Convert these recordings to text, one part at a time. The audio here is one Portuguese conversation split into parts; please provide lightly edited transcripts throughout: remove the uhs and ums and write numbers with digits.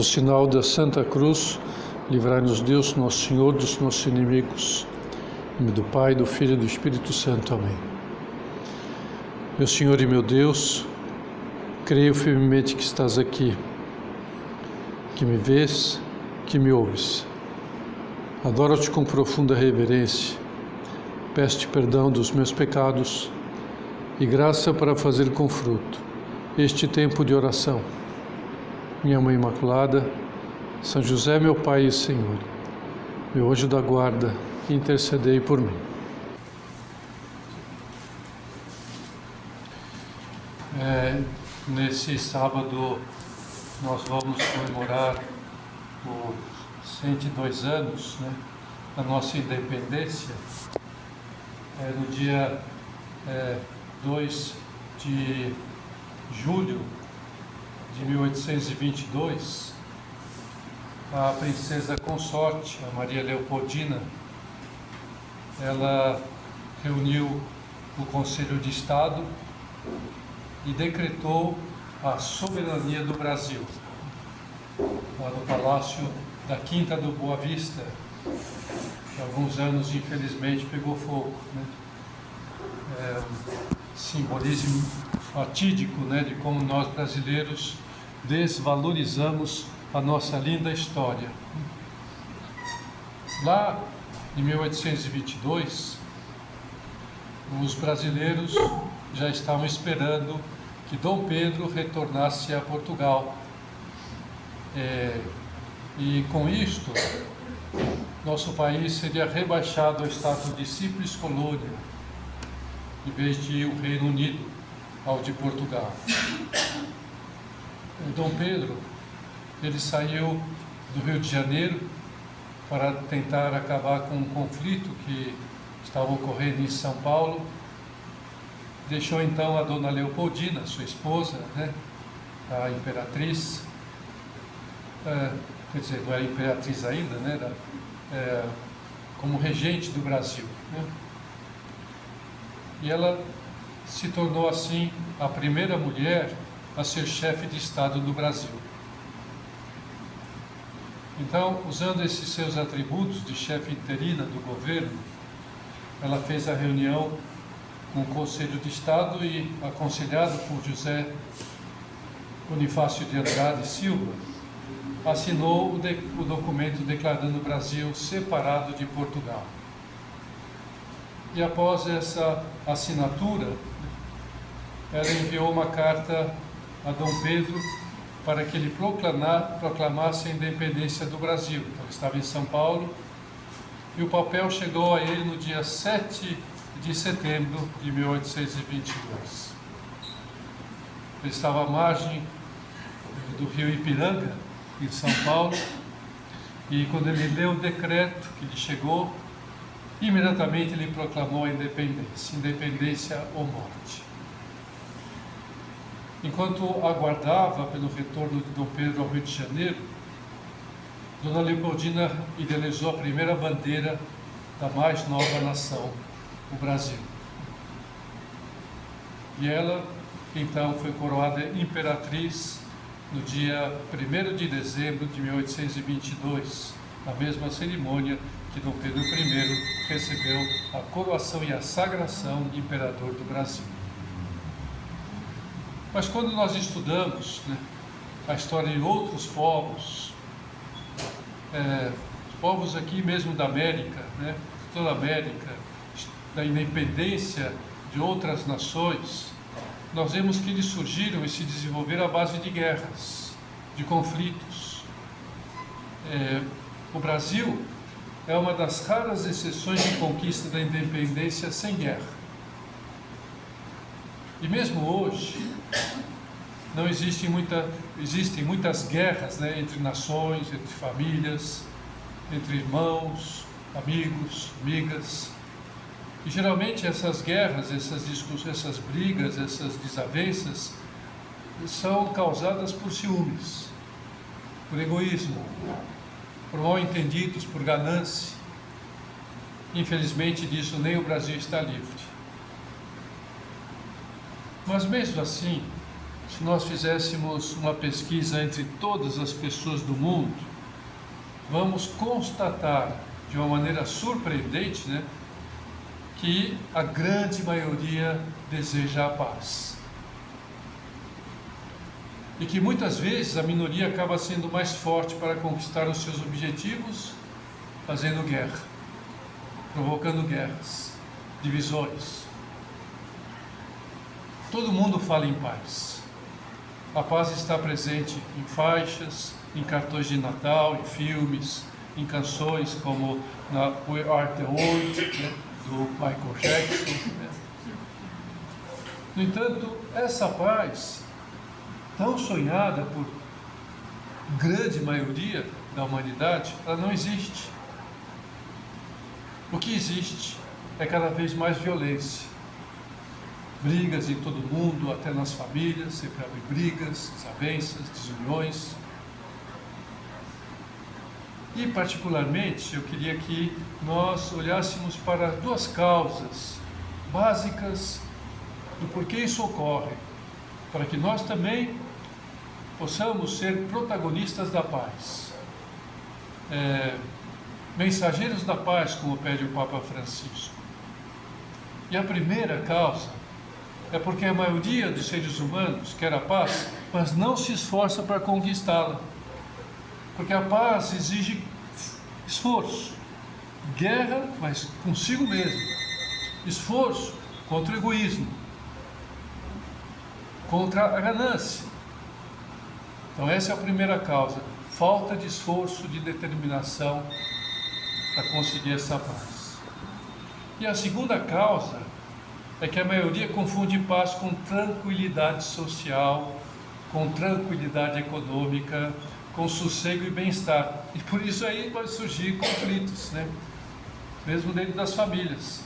Pelo sinal da Santa Cruz, livrai-nos Deus, nosso Senhor, dos nossos inimigos. Em nome do Pai, do Filho e do Espírito Santo. Amém. Meu Senhor e meu Deus, creio firmemente que estás aqui, que me vês, que me ouves. Adoro-te com profunda reverência. Peço-te perdão dos meus pecados e graça para fazer com fruto este tempo de oração. Minha Mãe Imaculada, São José, meu Pai e Senhor, meu anjo da guarda, intercedei por mim. Nesse sábado nós vamos comemorar os 102 anos, da nossa independência. No dia 2 de julho de 1822, a princesa consorte, a Maria Leopoldina, ela reuniu o Conselho de Estado e decretou a soberania do Brasil, lá no Palácio da Quinta do Boa Vista, que há alguns anos, infelizmente, pegou fogo. Um simbolismo fatídico, de como nós brasileiros desvalorizamos a nossa linda história. Lá em 1822, os brasileiros já estavam esperando que Dom Pedro retornasse a Portugal. E com isto, nosso país seria rebaixado ao status de simples colônia, em vez de o Reino Unido ao de Portugal. Dom Pedro, ele saiu do Rio de Janeiro para tentar acabar com um conflito que estava ocorrendo em São Paulo. Deixou então a Dona Leopoldina, sua esposa, a imperatriz, quer dizer, não era imperatriz ainda, como regente do Brasil. E ela se tornou assim a primeira mulher a ser chefe de Estado do Brasil. Então, usando esses seus atributos de chefe interina do governo, ela fez a reunião com o Conselho de Estado e, aconselhado por José Bonifácio de Andrade Silva, assinou o documento declarando o Brasil separado de Portugal. E após essa assinatura, ela enviou uma carta a Dom Pedro para que ele proclamasse a independência do Brasil. Então, ele estava em São Paulo e o papel chegou a ele no dia 7 de setembro de 1822. Ele estava à margem do rio Ipiranga, em São Paulo, e quando ele leu o decreto que lhe chegou, imediatamente ele proclamou a independência ou morte. Enquanto aguardava pelo retorno de Dom Pedro ao Rio de Janeiro, Dona Leopoldina idealizou a primeira bandeira da mais nova nação, o Brasil. E ela, então, foi coroada imperatriz no dia 1º de dezembro de 1822, na mesma cerimônia que Dom Pedro I recebeu a coroação e a sagração de imperador do Brasil. Mas quando nós estudamos a história de outros povos, povos aqui mesmo da América, de toda a América, da independência de outras nações, nós vemos que eles surgiram e se desenvolveram à base de guerras, de conflitos. O Brasil é uma das raras exceções de conquista da independência sem guerra. E mesmo hoje, existem muitas guerras essas nações, entre famílias, entre irmãos, amigos, amigas. E geralmente essas guerras, essas discussões, essas brigas, essas desavenças são causadas por ciúmes, por egoísmo, por mal-entendidos, por ganância. Infelizmente disso nem o Brasil está livre. Mas mesmo assim, se nós fizéssemos uma pesquisa entre todas as pessoas do mundo, vamos constatar de uma maneira surpreendente, né, que a grande maioria deseja a paz. E que muitas vezes a minoria acaba sendo mais forte para conquistar os seus objetivos, fazendo guerra, provocando guerras, divisões. Todo mundo fala em paz. A paz está presente em faixas, em cartões de Natal, em filmes, em canções como na We Are the World, né, do Michael Jackson. Né. No entanto, essa paz, tão sonhada por grande maioria da humanidade, ela não existe. O que existe é cada vez mais violência. Brigas em todo mundo, até nas famílias, sempre há brigas, desavenças, desuniões. E, particularmente, eu queria que nós olhássemos para duas causas básicas do porquê isso ocorre, para que nós também possamos ser protagonistas da paz. Mensageiros da paz, como pede o Papa Francisco. E a primeira causa é porque a maioria dos seres humanos quer a paz, mas não se esforça para conquistá-la. Porque a paz exige esforço, guerra, mas consigo mesmo, esforço contra o egoísmo, contra a ganância. Então essa é a primeira causa, falta de esforço, de determinação para conseguir essa paz. E a segunda causa é que a maioria confunde paz com tranquilidade social, com tranquilidade econômica, com sossego e bem-estar. E por isso aí pode surgir conflitos, né? Mesmo dentro das famílias.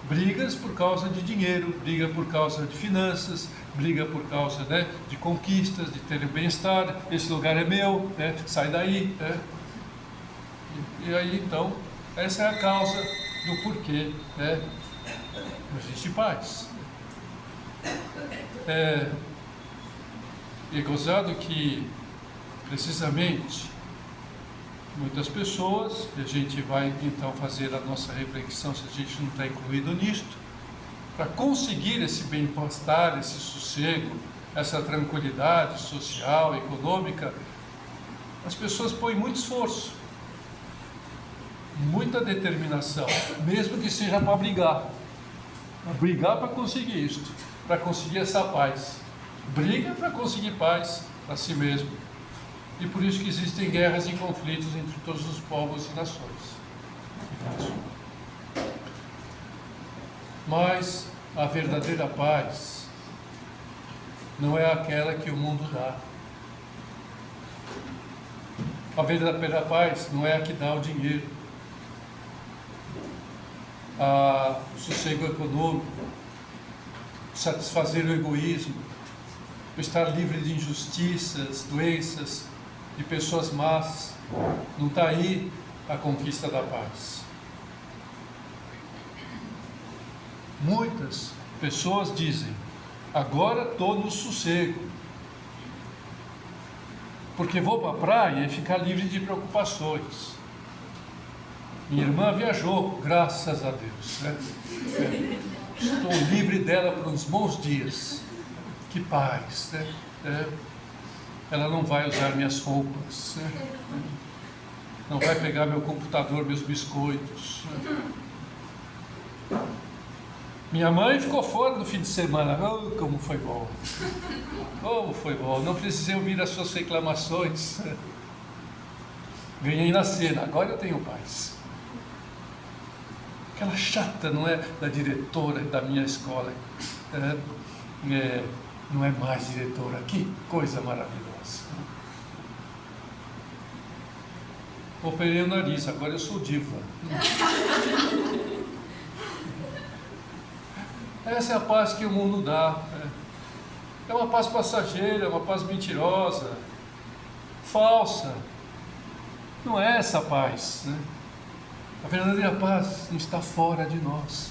Brigas por causa de dinheiro, briga por causa de finanças, briga por causa, né, de conquistas, de ter bem-estar. Esse lugar é meu, né? Sai daí. Né? E aí, então, essa é a causa do porquê, né, não existe paz. É gozado que, precisamente, muitas pessoas, e a gente vai então fazer a nossa reflexão se a gente não está incluído nisto, para conseguir esse bem-estar, esse sossego, essa tranquilidade social, econômica, as pessoas põem muito esforço, muita determinação, mesmo que seja para brigar para conseguir isto, para conseguir essa paz, briga para conseguir paz para si mesmo. E por isso que existem guerras e conflitos entre todos os povos e nações. Mas a verdadeira paz não é aquela que o mundo dá. A verdadeira paz não é a que dá o dinheiro, o sossego econômico, satisfazer o egoísmo, o estar livre de injustiças, doenças, de pessoas más. Não está aí a conquista da paz. Muitas pessoas dizem: agora estou no sossego, porque vou para a praia e ficar livre de preocupações. Minha irmã viajou, graças a Deus, né? Estou livre dela por uns bons dias. Que paz, né? Ela não vai usar minhas roupas, né? Não vai pegar meu computador, meus biscoitos, né? Minha mãe ficou fora no fim de semana. Oh, como foi bom! Como foi bom! Não precisei ouvir as suas reclamações. Ganhei na cena, agora eu tenho paz. Aquela chata, não é? Da diretora da minha escola. Não é mais diretora. Que coisa maravilhosa. Operei o nariz, agora eu sou diva. Essa é a paz que o mundo dá. É uma paz passageira, uma paz mentirosa, falsa. Não é essa paz, né? A verdadeira paz não está fora de nós.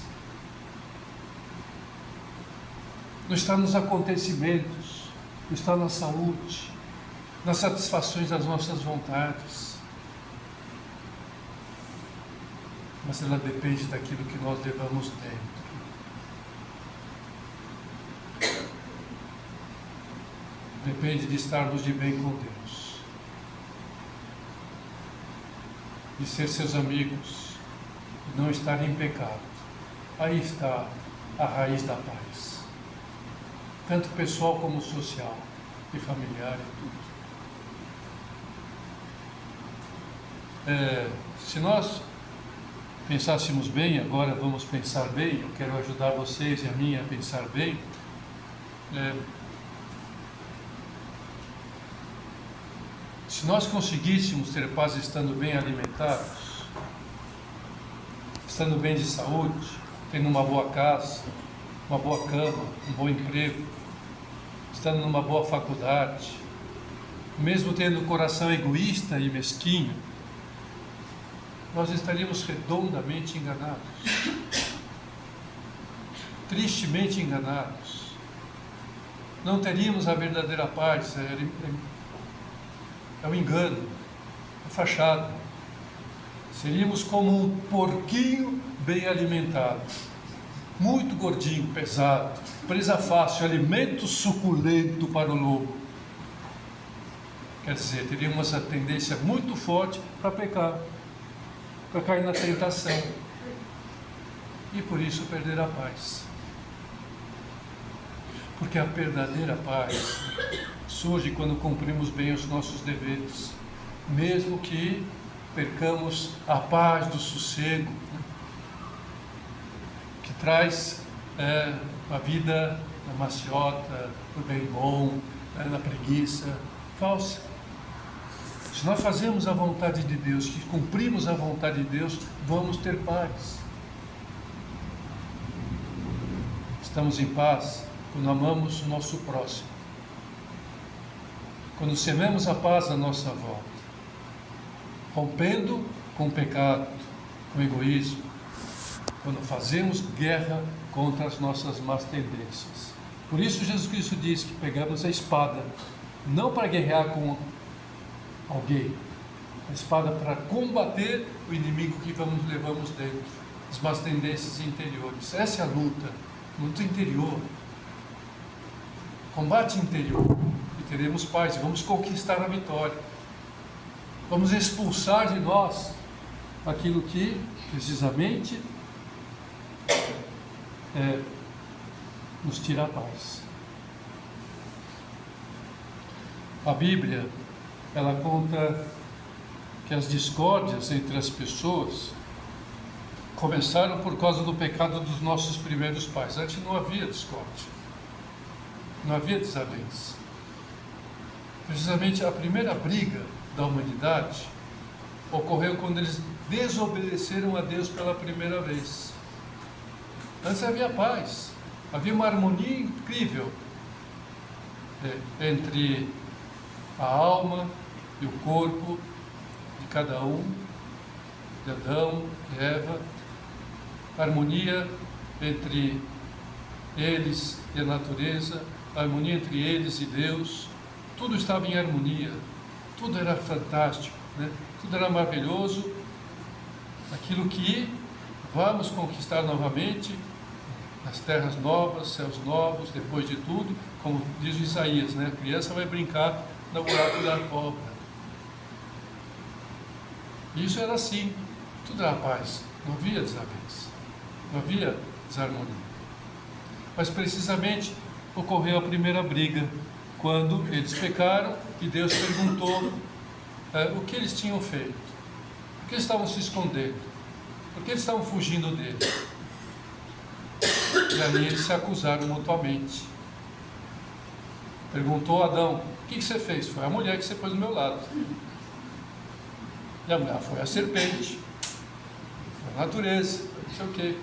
Não está nos acontecimentos. está na saúde, nas satisfações das nossas vontades. Mas ela depende daquilo que nós levamos dentro. Depende de estarmos de bem com Deus, de ser seus amigos, de não estar em pecado. Aí está a raiz da paz, tanto pessoal como social e familiar e tudo. Se nós pensássemos bem, agora vamos pensar bem, eu quero ajudar vocês e a mim a pensar bem. Se nós conseguíssemos ter paz estando bem alimentados, estando bem de saúde, tendo uma boa casa, uma boa cama, um bom emprego, estando numa boa faculdade, mesmo tendo um coração egoísta e mesquinho, nós estaríamos redondamente enganados, tristemente enganados. Não teríamos a verdadeira paz, é o engano, a fachada. Seríamos como um porquinho bem alimentado, muito gordinho, pesado, presa fácil, alimento suculento para o lobo. Quer dizer, teríamos a tendência muito forte para pecar, para cair na tentação e por isso perder a paz. Porque a verdadeira paz surge quando cumprimos bem os nossos deveres, mesmo que percamos a paz do sossego, que traz a vida na maciota, no bem bom, na preguiça falsa. Se nós fazemos a vontade de Deus, que cumprimos a vontade de Deus, vamos ter paz. Estamos em paz quando amamos o nosso próximo, quando sememos a paz à nossa volta, rompendo com o pecado, com o egoísmo, quando fazemos guerra contra as nossas más tendências. Por isso Jesus Cristo diz que pegamos a espada, não para guerrear com alguém, a espada para combater o inimigo que levamos dentro, as más tendências interiores. Essa é a luta interior, combate interior, e teremos paz, vamos conquistar a vitória, vamos expulsar de nós aquilo que precisamente nos tira a paz. A Bíblia, ela conta que as discórdias entre as pessoas começaram por causa do pecado dos nossos primeiros pais. Antes não havia discórdia, não havia desavença. Precisamente a primeira briga da humanidade ocorreu quando eles desobedeceram a Deus pela primeira vez. Antes havia paz, havia uma harmonia incrível entre a alma e o corpo de cada um, de Adão e Eva, harmonia entre eles e a natureza, harmonia entre eles e Deus, tudo estava em harmonia, tudo era fantástico, né? Tudo era maravilhoso, aquilo que vamos conquistar novamente, as terras novas, céus novos, depois de tudo, como diz o Isaías, né? A criança vai brincar no buraco da cobra. Isso era assim, tudo era paz, não havia desavença, não havia desarmonia. Mas precisamente ocorreu a primeira briga, quando eles pecaram e Deus perguntou o que eles tinham feito, por que eles estavam se escondendo, por que eles estavam fugindo dele. E ali eles se acusaram mutuamente. Perguntou a Adão: o que você fez? Foi a mulher que você pôs do meu lado. E a mulher: foi a serpente, foi a natureza, não sei o quê.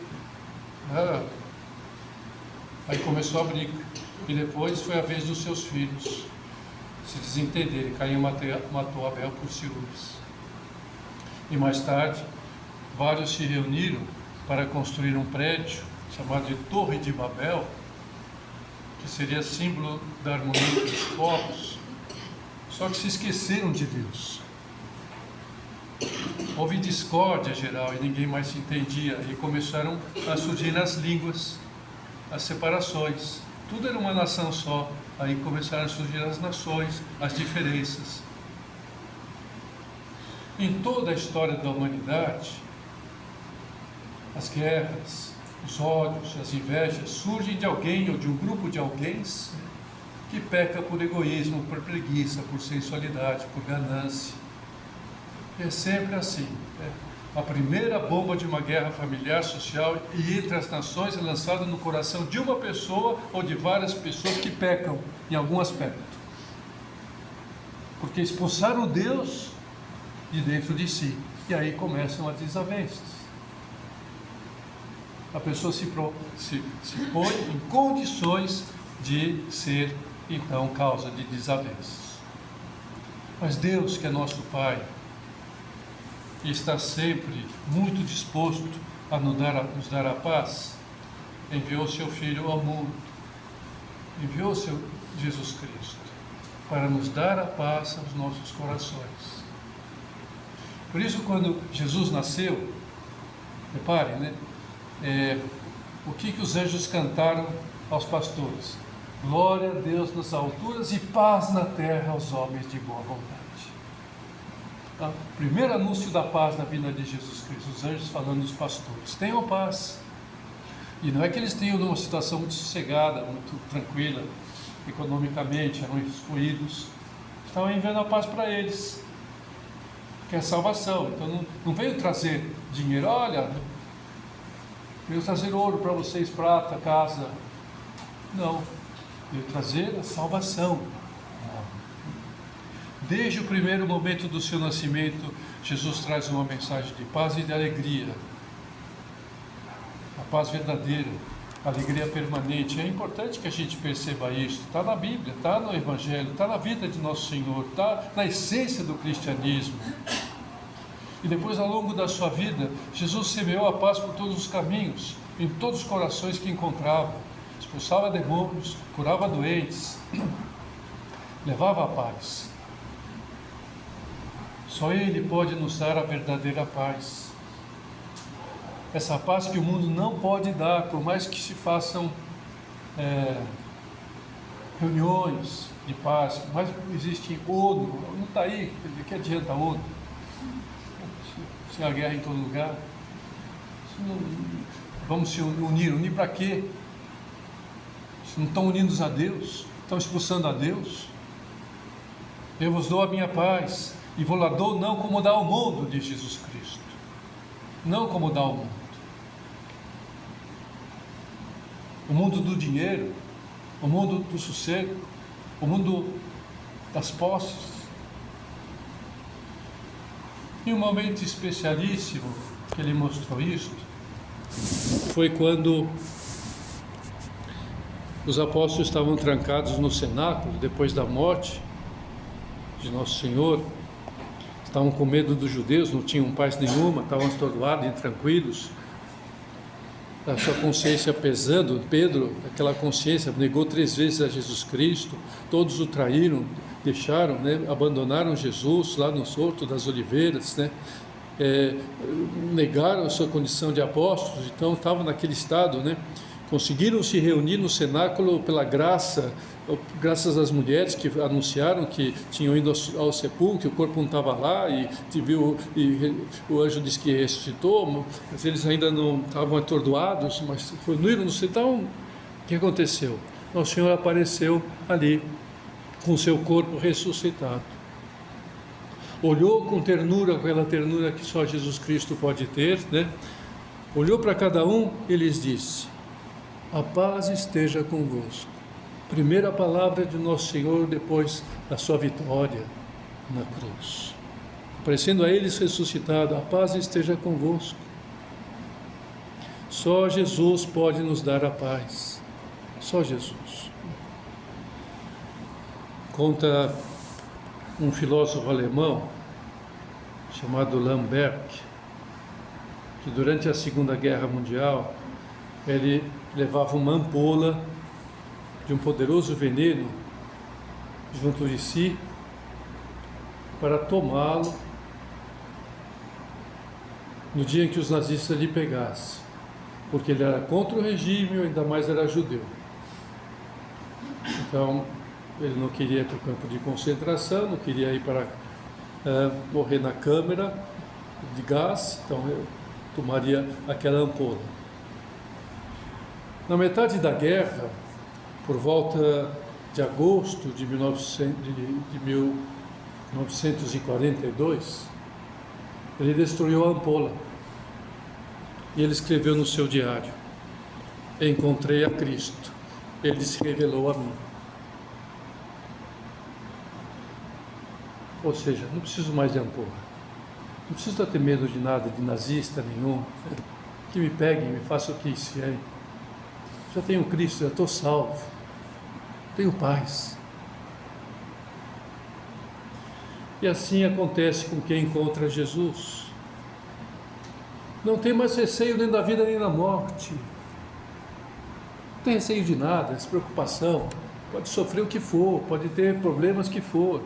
Aí começou a briga. E depois foi a vez dos seus filhos se desentenderem. Caim matou Abel por ciúmes. E mais tarde, vários se reuniram para construir um prédio chamado de Torre de Babel, que que seria símbolo da harmonia entre os povos, só que se esqueceram de Deus. Houve discórdia geral e ninguém mais se entendia, e começaram a surgir as línguas, as separações. Tudo era uma nação só, aí começaram a surgir as nações, as diferenças. Em toda a história da humanidade, as guerras, os ódios, as invejas surgem de alguém ou de um grupo de alguém que peca por egoísmo, por preguiça, por sensualidade, por ganância. É sempre assim. A primeira bomba de uma guerra familiar, social e entre as nações é lançada no coração de uma pessoa ou de várias pessoas que pecam em algum aspecto. Porque expulsaram Deus de dentro de si. E aí começam as desavenças. A pessoa se põe em condições de ser, então, causa de desavenças. Mas Deus, que é nosso Pai, e está sempre muito disposto a nos dar a paz, enviou seu Filho ao mundo, enviou seu Jesus Cristo, para nos dar a paz aos nossos corações. Por isso, quando Jesus nasceu, reparem, né? O que os anjos cantaram aos pastores? Glória a Deus nas alturas e paz na terra aos homens de boa vontade. O primeiro anúncio da paz na vinda de Jesus Cristo, os anjos falando dos pastores: tenham paz. E não é que eles tenham uma situação muito sossegada, muito tranquila, economicamente, eram excluídos, estavam enviando a paz para eles, que é a salvação. Então não veio trazer dinheiro, olha, veio trazer ouro para vocês, prata, casa. Não, veio trazer a salvação. Desde o primeiro momento do seu nascimento, Jesus traz uma mensagem de paz e de alegria. A paz verdadeira, a alegria permanente. É importante que a gente perceba isso. Está na Bíblia, está no Evangelho, está na vida de nosso Senhor, está na essência do cristianismo. E depois, ao longo da sua vida, Jesus semeou a paz por todos os caminhos, em todos os corações que encontrava. Expulsava demônios, curava doentes, levava a paz. Só Ele pode nos dar a verdadeira paz. Essa paz que o mundo não pode dar, por mais que se façam reuniões de paz, mas existe ONU, não está aí, que adianta a ONU? Se há guerra em todo lugar. Vamos se unir para quê? Se não estão unidos a Deus, estão expulsando a Deus. Eu vos dou a minha paz, e vou lá dou não como dá o mundo, diz Jesus Cristo. Não como dá o mundo. O mundo do dinheiro, o mundo do sossego, o mundo das posses. E um momento especialíssimo que ele mostrou isto foi quando os apóstolos estavam trancados no cenáculo depois da morte de Nosso Senhor. Estavam com medo dos judeus, não tinham paz nenhuma, estavam atordoados, intranquilos, a sua consciência pesando. Pedro, aquela consciência, negou 3 vezes a Jesus Cristo, todos o traíram, deixaram, abandonaram Jesus lá no Horto das Oliveiras, negaram a sua condição de apóstolos. Então estavam naquele estado, conseguiram se reunir no cenáculo pela graças às mulheres que anunciaram que tinham ido ao sepulcro, que o corpo não estava lá, e o anjo disse que ressuscitou, mas eles ainda não estavam atordoados, mas foi no céu. Então, o que aconteceu? Nosso Senhor apareceu ali, com seu corpo ressuscitado. Olhou com ternura, aquela ternura que só Jesus Cristo pode ter, olhou para cada um e lhes disse: a paz esteja convosco. Primeira palavra de Nosso Senhor depois da sua vitória na cruz. Aparecendo a eles ressuscitado: a paz esteja convosco. Só Jesus pode nos dar a paz. Só Jesus. Conta um filósofo alemão chamado Lamberg, que durante a Segunda Guerra Mundial ele levava uma ampola de um poderoso veneno junto de si para tomá-lo no dia em que os nazistas lhe pegassem, porque ele era contra o regime e ainda mais era judeu. Então, ele não queria ir para o campo de concentração, não queria ir para morrer na câmara de gás, então eu tomaria aquela ampola. Na metade da guerra, por volta de agosto de 1942, ele destruiu a ampola e ele escreveu no seu diário: encontrei a Cristo, ele se revelou a mim. Ou seja, não preciso mais de ampola, não preciso ter medo de nada, de nazista nenhum, que me peguem, me façam o que quiserem. Já tenho Cristo, já estou salvo, tenho paz. E assim acontece com quem encontra Jesus. Não tem mais receio nem da vida nem da morte. Não tem receio de nada, despreocupação. Pode sofrer o que for, pode ter problemas que for,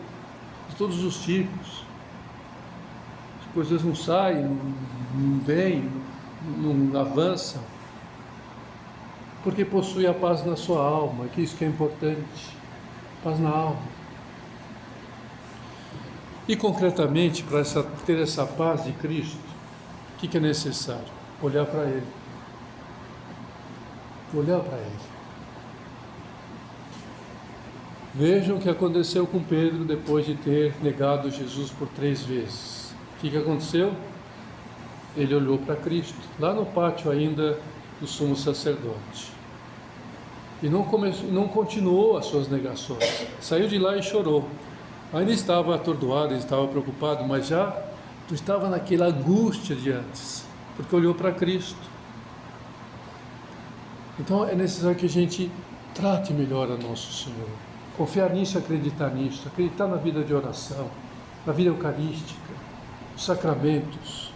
de todos os tipos. As coisas não saem, não vêm, não avançam. Porque possui a paz na sua alma, que isso que é importante. Paz na alma. E concretamente, para ter essa paz de Cristo, o que é necessário? Olhar para Ele. Olhar para Ele. Vejam o que aconteceu com Pedro depois de ter negado Jesus por 3 vezes. O que aconteceu? Ele olhou para Cristo, lá no pátio ainda do sumo sacerdote. E não continuou as suas negações. Saiu de lá e chorou. Ainda estava atordoado, estava preocupado, mas já estava naquela angústia de antes, porque olhou para Cristo. Então é necessário que a gente trate melhor a nosso Senhor. Confiar nisso, acreditar nisso, acreditar na vida de oração, na vida eucarística, nos sacramentos.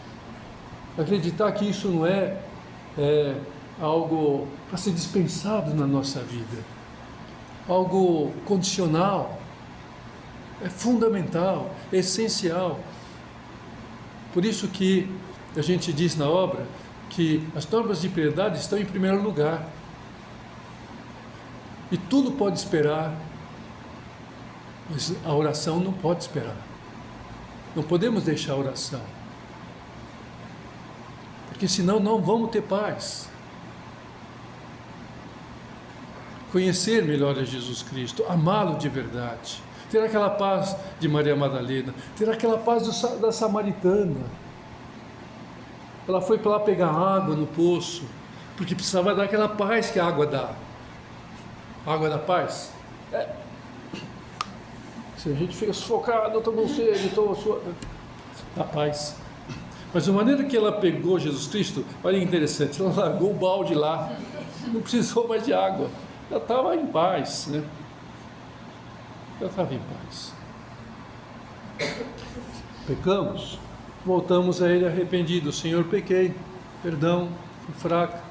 Acreditar que isso não é algo para ser dispensado na nossa vida, algo condicional, é fundamental, é essencial. Por isso que a gente diz na obra que as normas de piedade estão em primeiro lugar. E tudo pode esperar, mas a oração não pode esperar. Não podemos deixar a oração, porque senão não vamos ter paz. Conhecer melhor a Jesus Cristo, amá-lo de verdade, ter aquela paz de Maria Madalena, ter aquela paz da samaritana. Ela foi para lá pegar água no poço, porque precisava dar aquela paz que a água dá. A água da paz. Se a gente fica sufocado, estou com sede, a paz. Mas a maneira que ela pegou Jesus Cristo, olha que interessante, ela largou o balde lá, não precisou mais de água. Ela estava em paz, né? Ela estava em paz. Pecamos, voltamos a Ele arrependidos. Senhor, pequei, perdão, fui fraco.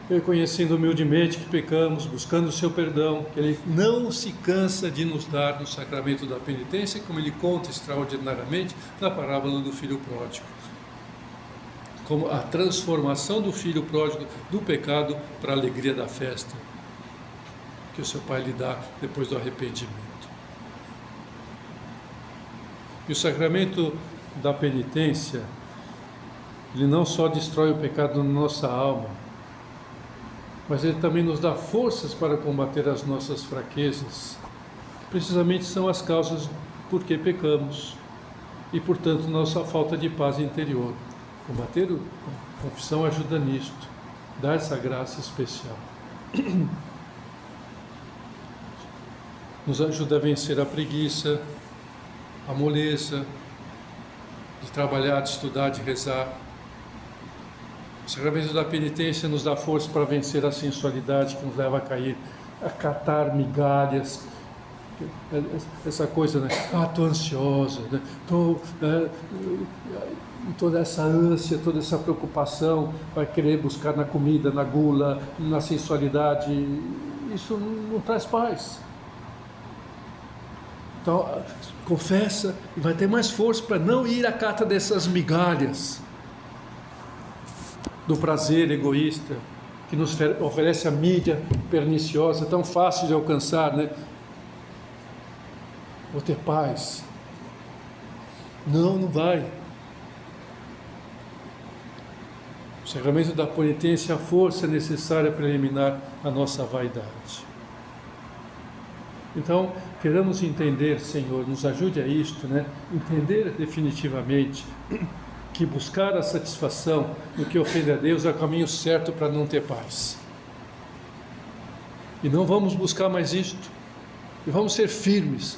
Reconhecendo humildemente que pecamos, buscando o seu perdão, que Ele não se cansa de nos dar no sacramento da penitência, como Ele conta extraordinariamente na parábola do filho pródigo. Como a transformação do filho pródigo do pecado para a alegria da festa que o seu pai lhe dá depois do arrependimento. E o sacramento da penitência, ele não só destrói o pecado na nossa alma, mas ele também nos dá forças para combater as nossas fraquezas. Precisamente são as causas por que pecamos e, portanto, nossa falta de paz interior. Combater a confissão ajuda nisto, dá essa graça especial. Nos ajuda a vencer a preguiça, a moleza, de trabalhar, de estudar, de rezar. O sacramento da penitência nos dá força para vencer a sensualidade que nos leva a cair, a catar migalhas essa coisa, né? Estou ansiosa, né? Toda essa ânsia, toda essa preocupação, vai querer buscar na comida, na gula, na sensualidade, isso não traz paz. Então, confessa e vai ter mais força para não ir à cata dessas migalhas do prazer egoísta que nos oferece a mídia perniciosa, tão fácil de alcançar, né? Vou ter paz. Não vai. O sacramento da penitência é a força necessária para eliminar a nossa vaidade. Então, queremos entender, Senhor, nos ajude a isto, né? Entender definitivamente que buscar a satisfação no que ofende a Deus é o caminho certo para não ter paz. E não vamos buscar mais isto. E vamos ser firmes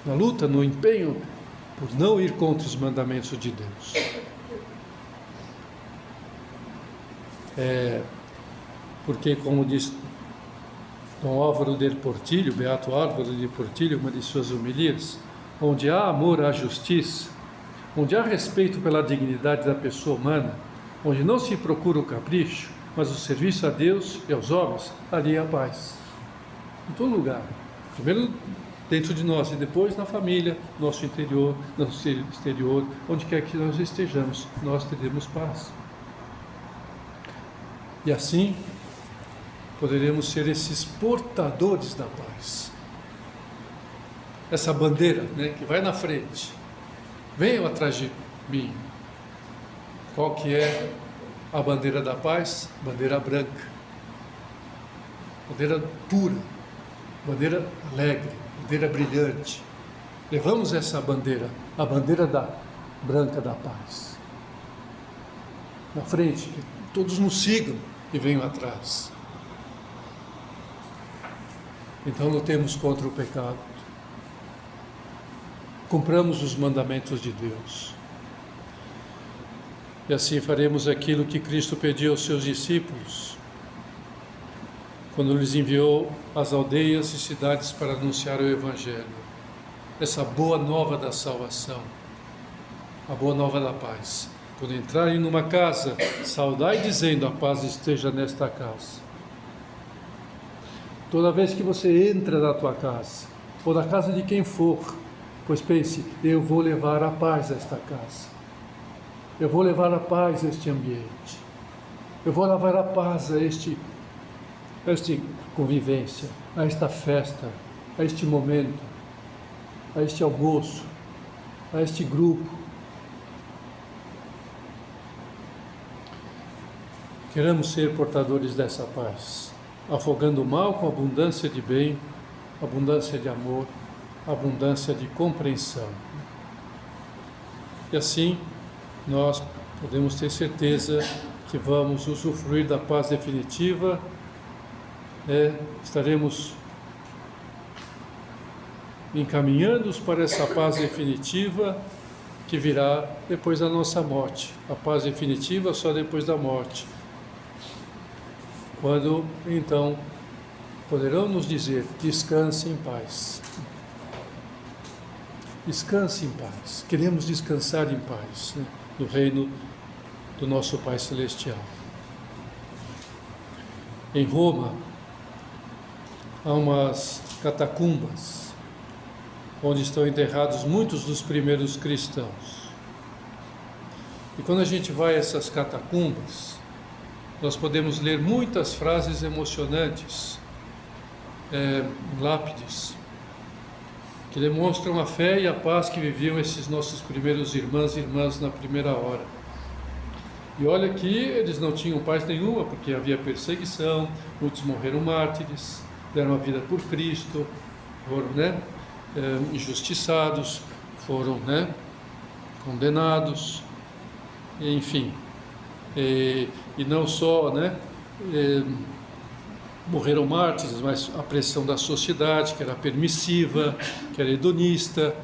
na luta, no empenho, por não ir contra os mandamentos de Deus. Porque, como diz Dom Álvaro del Portillo, Beato Álvaro del Portillo, uma de suas homilias, onde há amor à justiça, onde há respeito pela dignidade da pessoa humana, onde não se procura o capricho, mas o serviço a Deus e aos homens, ali há paz. Em todo lugar. Primeiro dentro de nós e depois na família, nosso interior, nosso exterior, onde quer que nós estejamos, nós teremos paz. E assim poderemos ser esses portadores da paz. Essa bandeira, né, que vai na frente. Venham atrás de mim. Qual que é a bandeira da paz? Bandeira branca. Bandeira pura. Bandeira alegre. Bandeira brilhante. Levamos essa bandeira, a bandeira branca da paz. Na frente, que todos nos sigam e venham atrás. Então lutemos contra o pecado. Cumpramos os mandamentos de Deus. E assim faremos aquilo que Cristo pediu aos seus discípulos, quando lhes enviou às aldeias e cidades para anunciar o Evangelho. Essa boa nova da salvação, a boa nova da paz. Quando entrarem numa casa, saudai dizendo: a paz esteja nesta casa. Toda vez que você entra na tua casa, ou na casa de quem for, pois pense: eu vou levar a paz a esta casa. Eu vou levar a paz a este ambiente. Eu vou levar a paz a esta convivência, a esta festa, a este momento, a este almoço, a este grupo. Queremos ser portadores dessa paz, afogando o mal com abundância de bem, abundância de amor, abundância de compreensão. E assim, nós podemos ter certeza que vamos usufruir da paz definitiva, estaremos encaminhando-nos para essa paz definitiva que virá depois da nossa morte. A paz definitiva só depois da morte. Quando, então, poderão nos dizer: descanse em paz. Descanse em paz. Queremos descansar em paz, né, no reino do nosso Pai Celestial. Em Roma, há umas catacumbas, onde estão enterrados muitos dos primeiros cristãos. E quando a gente vai a essas catacumbas, nós podemos ler muitas frases emocionantes, lápides, que demonstram a fé e a paz que viviam esses nossos primeiros irmãs e irmãs na primeira hora. E olha que eles não tinham paz nenhuma, porque havia perseguição, muitos morreram mártires, deram a vida por Cristo, foram injustiçados, foram condenados, enfim. E não só morreram mártires, mas a pressão da sociedade, que era permissiva, que era hedonista,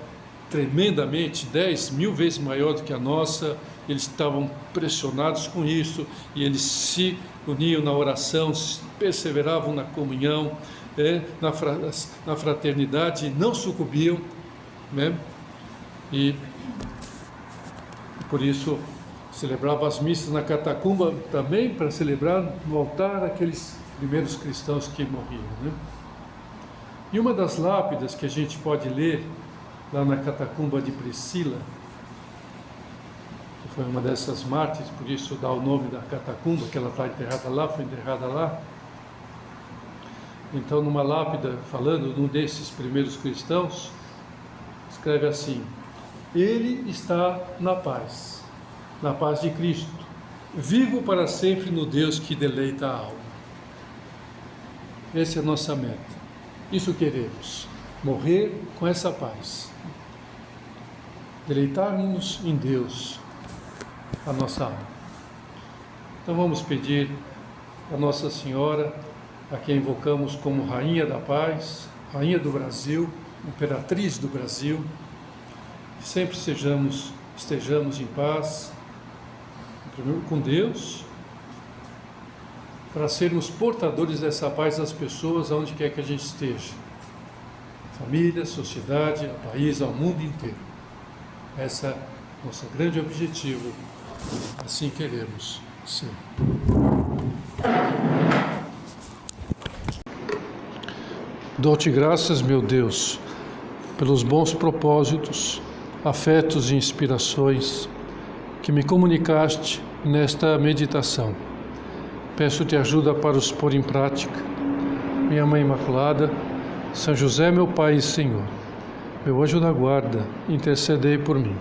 tremendamente, 10.000 vezes maior do que a nossa. Eles estavam pressionados com isso, e eles se uniam na oração, perseveravam na comunhão, na fraternidade, não sucumbiam, né? E por isso celebrava as missas na catacumba também para celebrar no altar aqueles primeiros cristãos que morriam, né? E uma das lápidas que a gente pode ler lá na catacumba de Priscila, que foi uma dessas mártires, por isso dá o nome da catacumba, que ela está enterrada lá, foi enterrada lá. Então, numa lápida, falando num desses primeiros cristãos, escreve assim: ele está na paz de Cristo, vivo para sempre no Deus que deleita a alma. Essa é a nossa meta. Isso queremos, morrer com essa paz, deleitarmos em Deus a nossa alma. Então vamos pedir a Nossa Senhora, a quem invocamos como Rainha da Paz, Rainha do Brasil, Imperatriz do Brasil, que sempre estejamos em paz com Deus, para sermos portadores dessa paz às pessoas, aonde quer que a gente esteja, família, sociedade, ao país, ao mundo inteiro. Esse é nosso grande objetivo, assim queremos ser. Dou-te graças, meu Deus, pelos bons propósitos, afetos e inspirações que me comunicaste nesta meditação. Peço-te ajuda para os pôr em prática. Minha Mãe Imaculada, São José, meu Pai e Senhor, meu anjo da guarda, intercedei por mim.